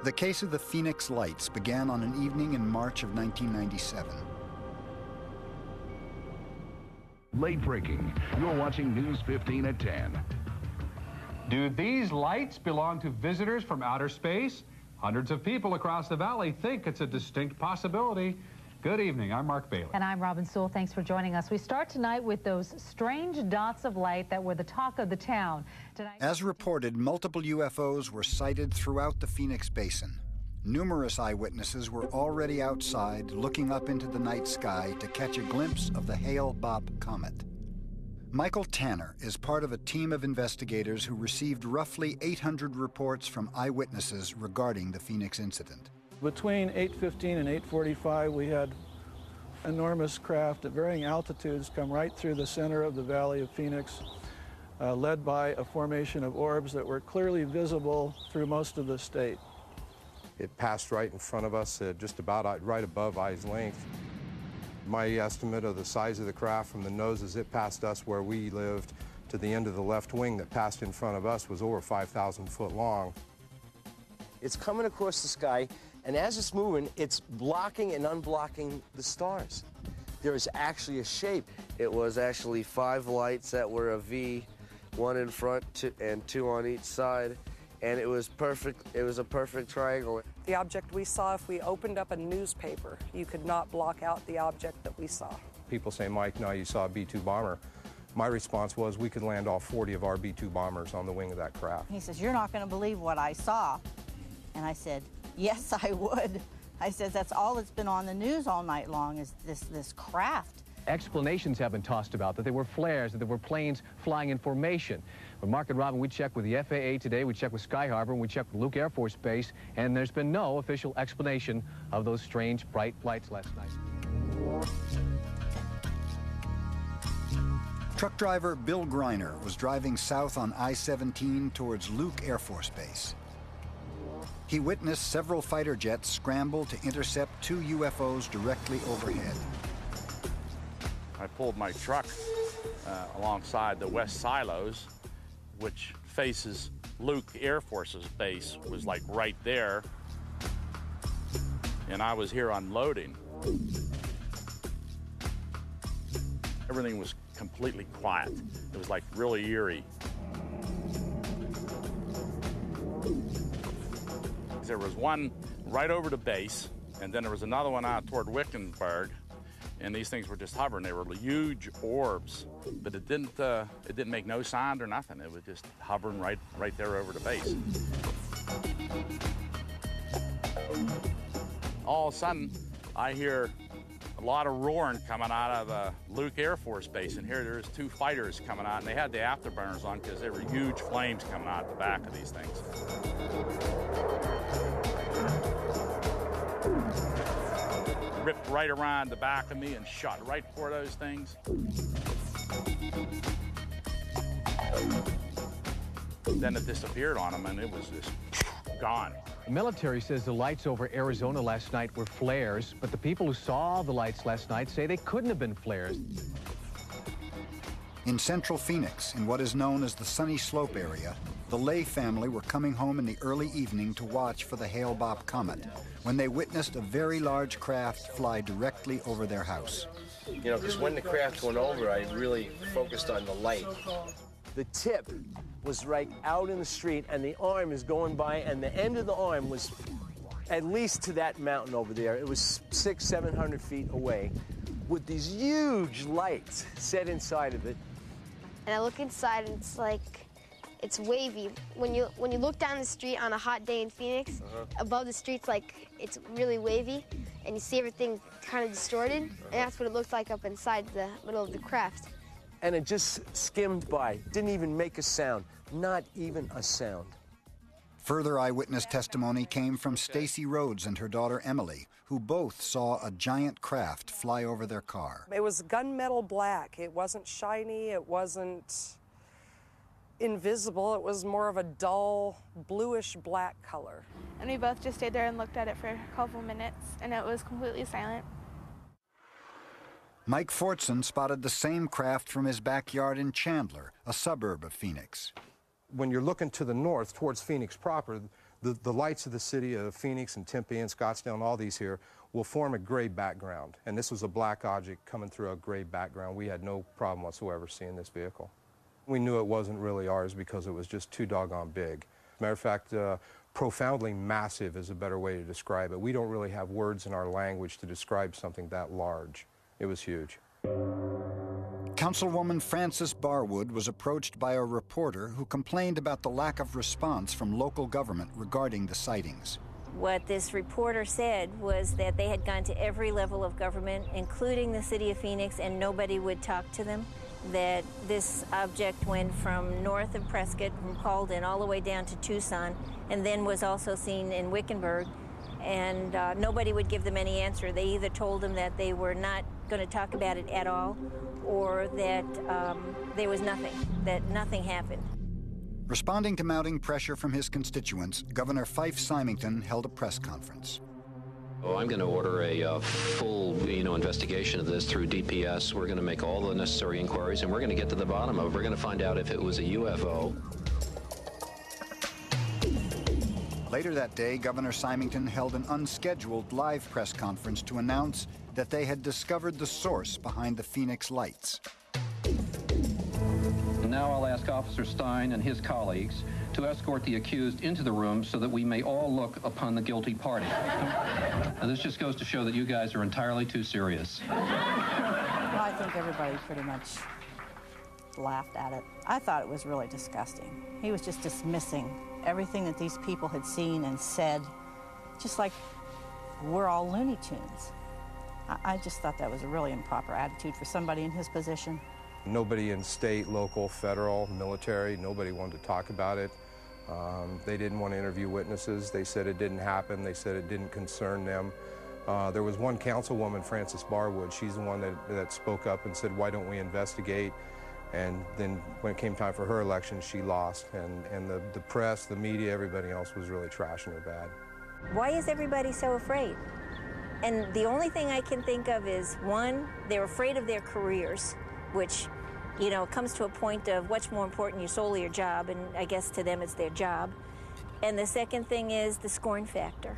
The case of the Phoenix Lights began on an evening in March of 1997. Late breaking. You're watching News 15 at 10. Do these lights belong to visitors from outer space? Hundreds of people across the valley think it's a distinct possibility. Good evening, I'm Mark Bailey. And I'm Robin Sewell. Thanks for joining us. We start tonight with those strange dots of light that were the talk of the town. Tonight, as reported, multiple UFOs were sighted throughout the Phoenix Basin. Numerous eyewitnesses were already outside looking up into the night sky to catch a glimpse of the Hale-Bopp comet. Michael Tanner is part of a team of investigators who received roughly 800 reports from eyewitnesses regarding the Phoenix incident. Between 8:15 and 8:45, we had enormous craft at varying altitudes come right through the center of the Valley of Phoenix, led by a formation of orbs that were clearly visible through most of the state. It passed right in front of us, just about right above eye's length. My estimate of the size of the craft from the nose as it passed us where we lived to the end of the left wing that passed in front of us was over 5,000 foot long. It's coming across the sky, and as it's moving, it's blocking and unblocking the stars. There is actually a shape. It was actually 5 lights that were a V, 1 in front and 2 on each side, and it was perfect. It was a perfect triangle. The object we saw, if we opened up a newspaper, you could not block out the object that we saw. People say, Mike, no, you saw a B-2 bomber. My response was, we could land all 40 of our B-2 bombers on the wing of that craft. He says, you're not going to believe what I saw. And I said, yes, I would. I said, that's all that's been on the news all night long is this craft. Explanations have been tossed about, that there were flares, that there were planes flying in formation. But Mark and Robin, we checked with the FAA today, we checked with Sky Harbor, and we checked with Luke Air Force Base, and there's been no official explanation of those strange bright lights last night. Truck driver Bill Greiner was driving south on I-17 towards Luke Air Force Base. He witnessed several fighter jets scramble to intercept 2 UFOs directly overhead. I pulled my truck alongside the west silos, which faces Luke Air Force's base, was like right there, and I was here unloading. Everything was completely quiet. It was like really eerie. There was one right over the base, and then there was another one out toward Wickenburg, and these things were just hovering. They were huge orbs, but it didn't make no sound or nothing. It was just hovering right there over the base. All of a sudden, I hear a lot of roaring coming out of Luke Air Force Base, and here there's 2 fighters coming out, and they had the afterburners on because there were huge flames coming out the back of these things. Ripped right around the back of me and shot right for those things. Then it disappeared on them, and it was just gone. The military says the lights over Arizona last night were flares, but the people who saw the lights last night say they couldn't have been flares. In central Phoenix, in what is known as the Sunny Slope area, the Lay family were coming home in the early evening to watch for the Hale-Bopp comet when they witnessed a very large craft fly directly over their house. You know, because when the craft went over, I really focused on the light. The tip was right out in the street, and the arm is going by, and the end of the arm was at least to that mountain over there. It was 600-700 feet away with these huge lights set inside of it. And I look inside, and it's like, it's wavy. When you look down the street on a hot day in Phoenix, above the street's like, it's really wavy, and you see everything kind of distorted, and that's what it looked like up inside the middle of the craft. And it just skimmed by, didn't even make a sound, not even a sound. Further eyewitness testimony came from Stacy Rhodes and her daughter Emily, who both saw a giant craft fly over their car. It was gunmetal black. It wasn't shiny. It wasn't invisible. It was more of a dull bluish black color. And we both just stayed there and looked at it for a couple minutes, and it was completely silent. Mike Fortson spotted the same craft from his backyard in Chandler, a suburb of Phoenix. When you're looking to the north towards Phoenix proper, The lights of the city of Phoenix and Tempe and Scottsdale and all these here will form a gray background. And this was a black object coming through a gray background. We had no problem whatsoever seeing this vehicle. We knew it wasn't really ours because it was just too doggone big. Matter of fact, profoundly massive is a better way to describe it. We don't really have words in our language to describe something that large. It was huge. Councilwoman Frances Barwood was approached by a reporter who complained about the lack of response from local government regarding the sightings. What this reporter said was that they had gone to every level of government, including the city of Phoenix, and nobody would talk to them. That this object went from north of Prescott, from Calden, all the way down to Tucson, and then was also seen in Wickenburg. And nobody would give them any answer. They either told them that they were not going to talk about it at all, or that there was nothing, that nothing happened. Responding to mounting pressure from his constituents, Governor Fife Symington held a press conference. Oh, I'm going to order a full, investigation of this through DPS. We're going to make all the necessary inquiries, and we're going to get to the bottom of it. We're going to find out if it was a UFO. Later that day, Governor Symington held an unscheduled live press conference to announce that they had discovered the source behind the Phoenix lights. And now I'll ask Officer Stein and his colleagues to escort the accused into the room so that we may all look upon the guilty party. Now, this just goes to show that you guys are entirely too serious. Well, I think everybody pretty much laughed at it. I thought it was really disgusting. He was just dismissing everything that these people had seen and said, just like we're all Looney Tunes. I just thought that was a really improper attitude for somebody in his position. Nobody in state, local, federal, military, nobody wanted to talk about it. They didn't want to interview witnesses. They said it didn't happen. They said it didn't concern them. There was one councilwoman, Frances Barwood. She's the one that spoke up and said, why don't we investigate? And then when it came time for her election, she lost. And the press, the media, everybody else was really trashing her bad. Why is everybody so afraid? And the only thing I can think of is, one, they're afraid of their careers, which, comes to a point of what's more important, your soul or your job, and I guess to them it's their job. And the second thing is the scorn factor.